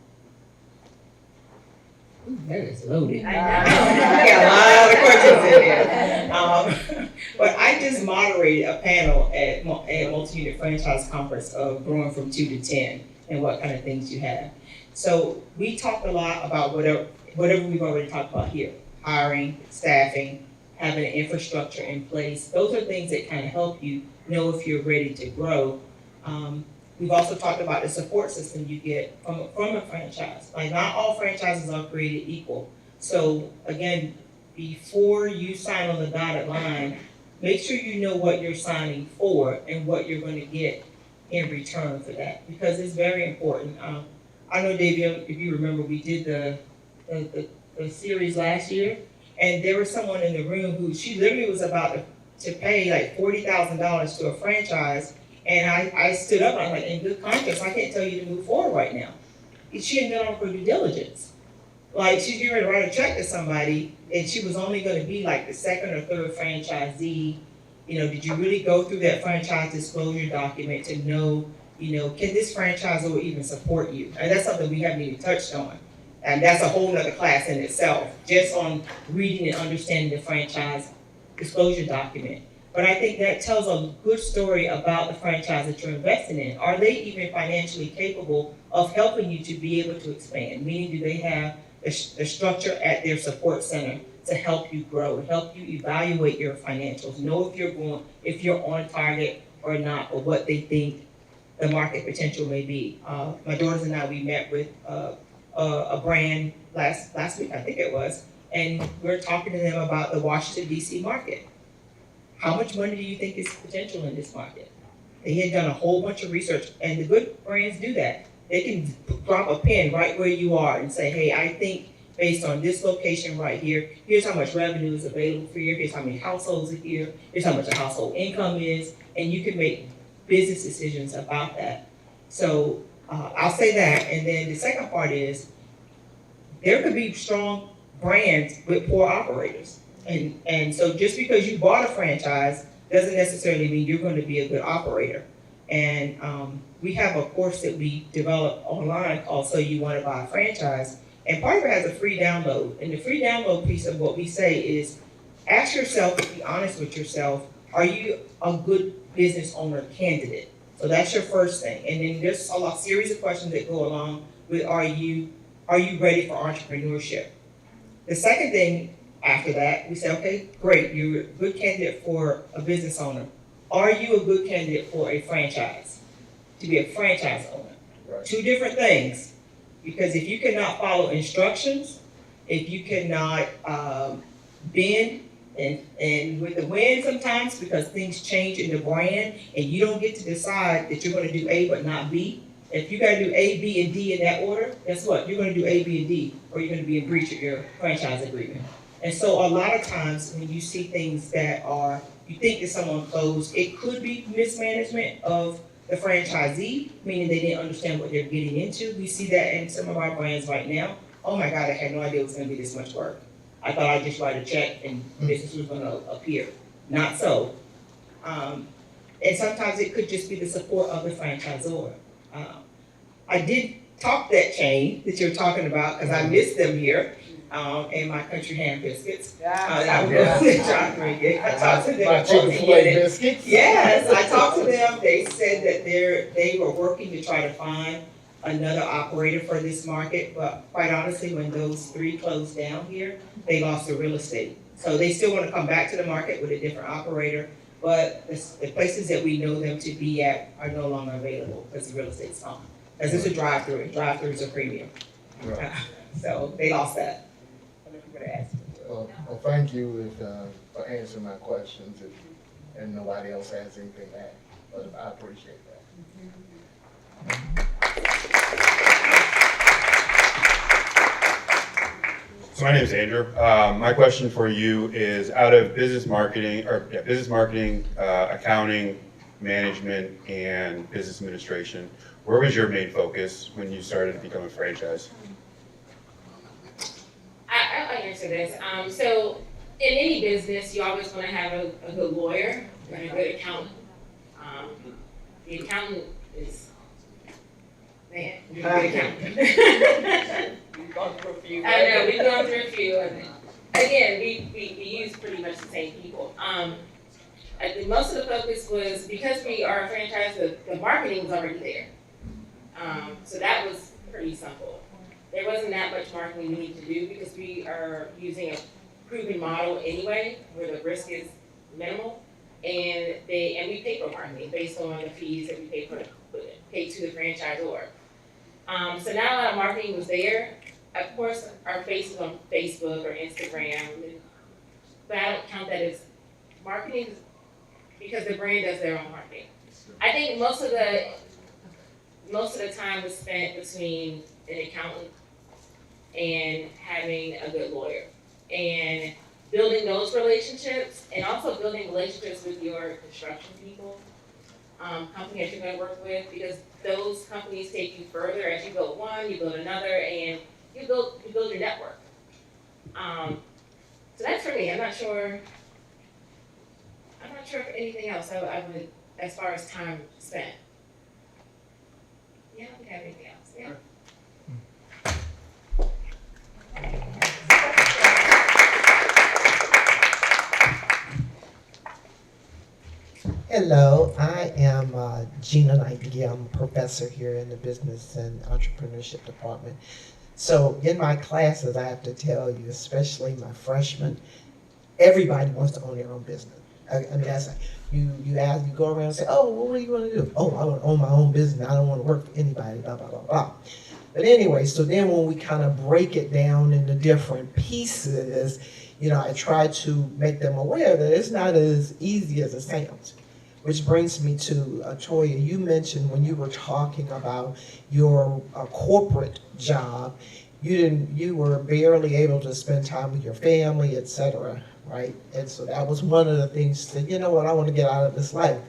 That is loaded. I know. I got a lot of questions in there. But I just moderated a panel at Multi-Unit Franchise Conference of growing from 2 to 10 and what kind of things you have. So we talked a lot about whatever we've already talked about here: hiring, staffing, having an infrastructure in place. Those are things that kind of help you know if you're ready to grow. We've also talked about the support system you get from a franchise. Like, not all franchises are created equal. So again, before you sign on the dotted line, make sure you know what you're signing for and what you're going to get in return for that, because it's very important. I know, Dave, if you remember, we did the series last year, and there was someone in the room who she literally was about to pay like $40,000 to a franchise. And I stood up and I was like, in good conscience, I can't tell you to move forward right now. She hadn't done all her due diligence. Like, she's getting ready to write a check to somebody, and she was only going to be like the second or third franchisee. You know, did you really go through that franchise disclosure document to know, you know, can this franchisor even support you? And that's something we haven't even touched on. And that's a whole nother class in itself, just on reading and understanding the franchise disclosure document. But I think that tells a good story about the franchise that you're investing in. Are they even financially capable of helping you to be able to expand? Meaning, do they have the structure at their support center to help you grow, help you evaluate your financials, know if you're on target or not, or what they think the market potential may be. My daughters and I, we met with a brand last week, I think it was, and we're talking to them about the Washington DC market. How much money do you think is potential in this market? They had done a whole bunch of research, and the good brands do that. They can drop a pin right where you are and say, hey, I think based on this location right here, here's how much revenue is available for you, here's how many households are here, here's how much a household income is, and you can make business decisions about that. So I'll say that, and then the second part is, there could be strong brands with poor operators. And so just because you bought a franchise doesn't necessarily mean you're going to be a good operator. And we have a course that we developed online called So You Want to Buy a Franchise. And part of it has a free download. And the free download piece of what we say is, ask yourself, be honest with yourself, are you a good business owner candidate? So that's your first thing. And then there's a series of questions that go along with, are you ready for entrepreneurship? The second thing after that, we say, okay, great, you're a good candidate for a business owner. Are you a good candidate for a franchise? To be a franchise owner. Right. Two different things. Because if you cannot follow instructions, if you cannot bend, and with the wind sometimes, because things change in the brand, and you don't get to decide that you're gonna do A but not B. If you gotta do A, B, and D in that order, guess what? You're gonna do A, B, and D, or you're gonna be in breach of your franchise agreement. And so a lot of times when you see things that are, you think that someone closed, it could be mismanagement of the franchisee, meaning they didn't understand what they're getting into. We see that in some of our brands right now. Oh my God, I had no idea it was gonna be this much work. I thought I'd just write a check and business was gonna appear. Not so. And sometimes it could just be the support of the franchisor. I did talk that chain that you're talking about, because I missed them here, and my country ham biscuits. I talked to them. My Chick-fil-A biscuits. Yes, I talked to them. They said that they were working to try to find another operator for this market, but quite honestly, when those 3 closed down here, they lost the real estate. So they still want to come back to the market with a different operator, but the places that we know them to be at are no longer available because the real estate's gone. Because it's a drive-through, and drive-throughs are premium. Right. So they lost that. Well, thank you for answering my questions, and nobody else has anything to add, but I appreciate that. So my name is Andrew. My question for you is, out of business marketing, accounting, management, and business administration, where was your main focus when you started to become a franchise? I'll answer this. So in any business, you always want to have a good lawyer and a good accountant. The accountant is, man, you're a good accountant. We've gone through a few. I know, we've gone through a few. And again, we use pretty much the same people. I think most of the focus was, because we are a franchise, the marketing was already there. So that was pretty simple. There wasn't that much marketing we need to do because we are using a proven model anyway, where the risk is minimal, and we pay for marketing based on the fees that we pay to the franchisor. So now a lot of marketing was there. Of course, our face is on Facebook or Instagram, but I don't count that as marketing because the brand does their own marketing. I think most of the time was spent between an accountant and having a good lawyer and building those relationships, and also building relationships with your construction people, company that you're going to work with, because those companies take you further. As you build one, you build another, and you build your network. So that's for me. I'm not sure if anything else I would, as far as time spent. Yeah, I don't think I have anything else. Yeah. Hello, I am Gina Nightingale. I'm a professor here in the Business and Entrepreneurship Department. So in my classes, I have to tell you, especially my freshmen, everybody wants to own their own business. I mean, that's like, you go around and say, oh, well, what do you want to do? Oh, I want to own my own business. I don't want to work for anybody, blah, blah, blah, blah. But anyway, so then when we kind of break it down into different pieces, I try to make them aware that it's not as easy as it sounds. Which brings me to Toya, you mentioned when you were talking about your corporate job, you were barely able to spend time with your family, etc., right? And so that was one of the things that, you know what, I want to get out of this life.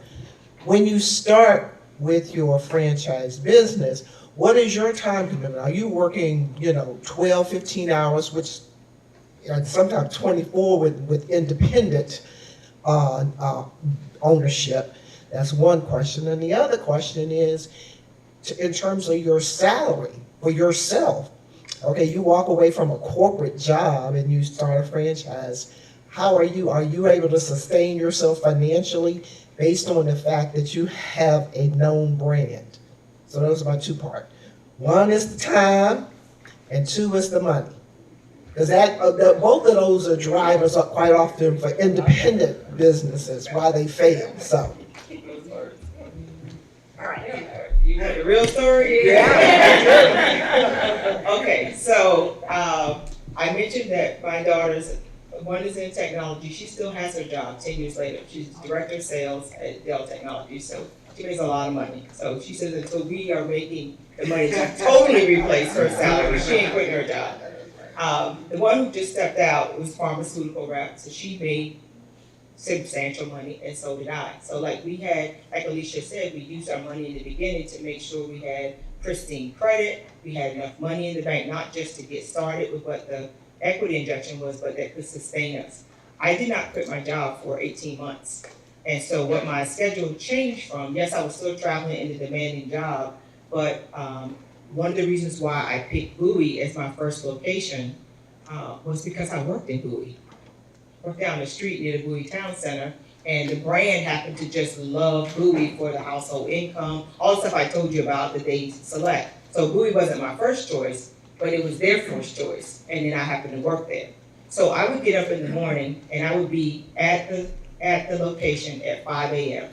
When you start with your franchise business, what is your time commitment? Are you working, 12, 15 hours, which sometimes 24 with independent ownership? That's one question. And the other question is, in terms of your salary for yourself, okay, you walk away from a corporate job and you start a franchise. How are you? Are you able to sustain yourself financially based on the fact that you have a known brand? So those are my two parts. One is the time, and two is the money. Because both of those are drivers up quite often for independent businesses, why they fail. So. All right. You want the real story? Yeah. Okay, so I mentioned that my daughters, one is in technology. She still has her job 10 years later. She's director of sales at Dell Technologies, so she makes a lot of money. So she says until we are making the money to totally replace her salary, she ain't quitting her job. The one who just stepped out was pharmaceutical rep, so she made substantial money, and so did I. So like Alesha said, we used our money in the beginning to make sure we had pristine credit, we had enough money in the bank, not just to get started with what the equity injection was, but that could sustain us. I did not quit my job for 18 months. And so what my schedule changed from, yes, I was still traveling in a demanding job, but one of the reasons why I picked Bowie as my first location was because I worked in Bowie. Worked down the street near the Bowie Town Center, and the brand happened to just love Bowie for the household income, all the stuff I told you about that they select. So Bowie wasn't my first choice, but it was their first choice, and then I happened to work there. So I would get up in the morning, and I would be at the location at 5 a.m.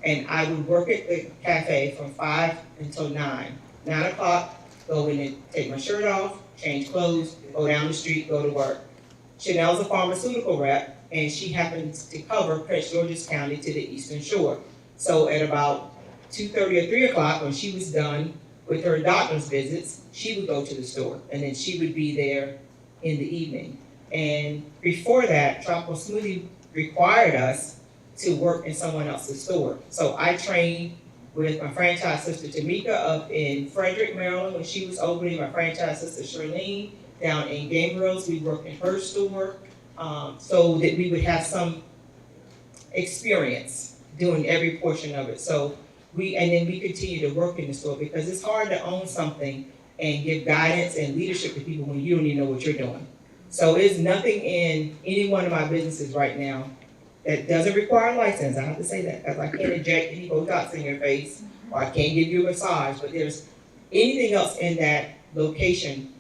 And I would work at the cafe from 5 until 9. 9 o'clock, go in and take my shirt off, change clothes, go down the street, go to work. Chanel's a pharmaceutical rep, and she happens to cover Prince George's County to the Eastern Shore. So at about 2:30 or 3 o'clock, when she was done with her doctor's visits, she would go to the store, and then she would be there in the evening. And before that, Tropical Smoothie required us to work in someone else's store. So I trained with my franchise sister Tamika up in Frederick, Maryland, when she was opening. My franchise sister Charlene down in Gabriel's, we worked in her store, so that we would have some experience doing every portion of it. So then we continue to work in the store, because it's hard to own something and give guidance and leadership to people when you don't even know what you're doing. So there's nothing in any one of my businesses right now that doesn't require a license. I have to say that, because I can't inject any Botox in your face, or I can't give you a massage, but there's anything else in that location,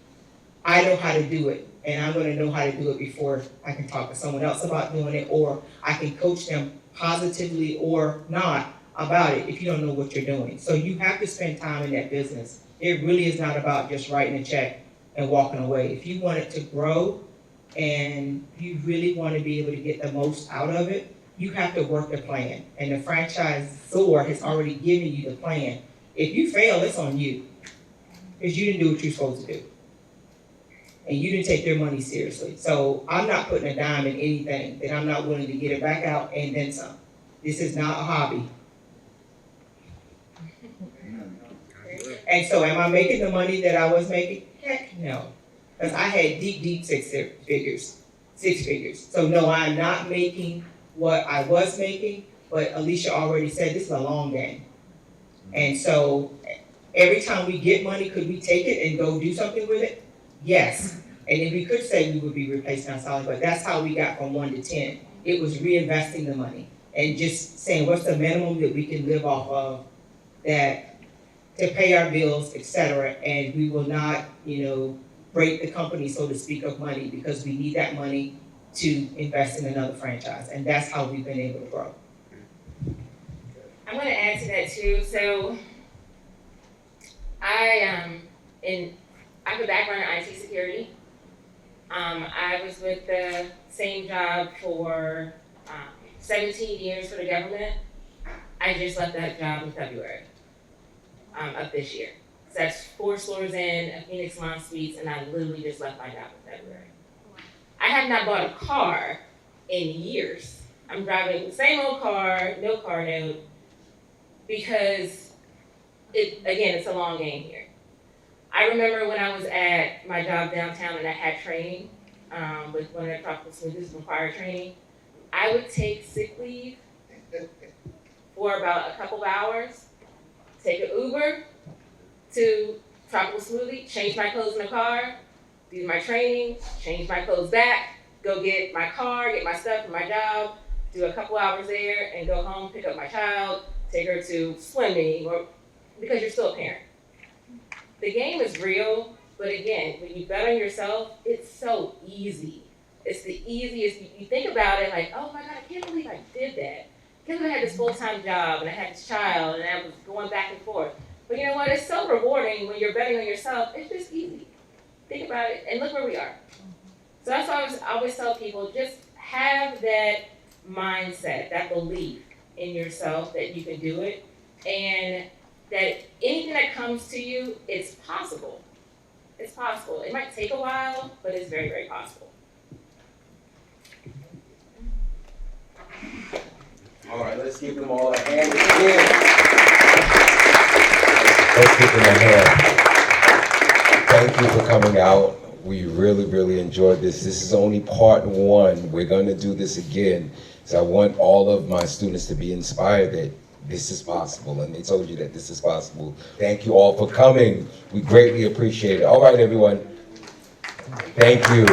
I know how to do it, and I'm gonna know how to do it before I can talk to someone else about doing it, or I can coach them positively or not about it if you don't know what you're doing. So you have to spend time in that business. It really is not about just writing a check and walking away. If you want it to grow and you really want to be able to get the most out of it, you have to work the plan. And the franchisor has already given you the plan. If you fail, it's on you, because you didn't do what you're supposed to do. And you didn't take their money seriously. So I'm not putting a dime in anything that I'm not willing to get it back out and then some. This is not a hobby. And so am I making the money that I was making? Heck no. Because I had deep six figures. So no, I'm not making what I was making, but Alesha already said this is a long game. And so every time we get money, could we take it and go do something with it? Yes. And then we could say we would be replacing our salary, but that's how we got from 1 to 10. It was reinvesting the money and just saying what's the minimum that we can live off of that to pay our bills, etc. And we will not, break the company, so to speak, of money, because we need that money to invest in another franchise. And that's how we've been able to grow. I'm going to add to that too. So I I have a background in IT security. I was with the same job for 17 years for the government. I just left that job in February of this year. So that's 4 floors in, a Phoenix Lawn Suites, and I literally just left my job in February. I have not bought a car in years. I'm driving the same old car, no car note, because it's a long game here. I remember when I was at my job downtown and I had training with one of the tropical smoothies required training, I would take sick leave for about a couple of hours, take an Uber to Tropical Smoothie, change my clothes in the car, do my training, change my clothes back, go get my car, get my stuff from my job, do a couple hours there, and go home, pick up my child, take her to swimming, or because you're still a parent. The game is real, but again, when you bet on yourself, it's so easy. It's the easiest. You think about it like, oh my God, I can't believe I did that. I can't believe I had this full-time job and I had this child and I was going back and forth. But you know what? It's so rewarding when you're betting on yourself. It's just easy. Think about it, and look where we are. So that's why I always tell people, just have that mindset, that belief in yourself that you can do it, and that anything that comes to you, it's possible. It's possible. It might take a while, but it's very, very possible. All right, let's give them all a hand again. Let's give them a hand. Thank you for coming out. We really, really enjoyed this. This is only part 1. We're going to do this again. So I want all of my students to be inspired that this is possible. And they told you that this is possible. Thank you all for coming. We greatly appreciate it. All right, everyone. Thank you.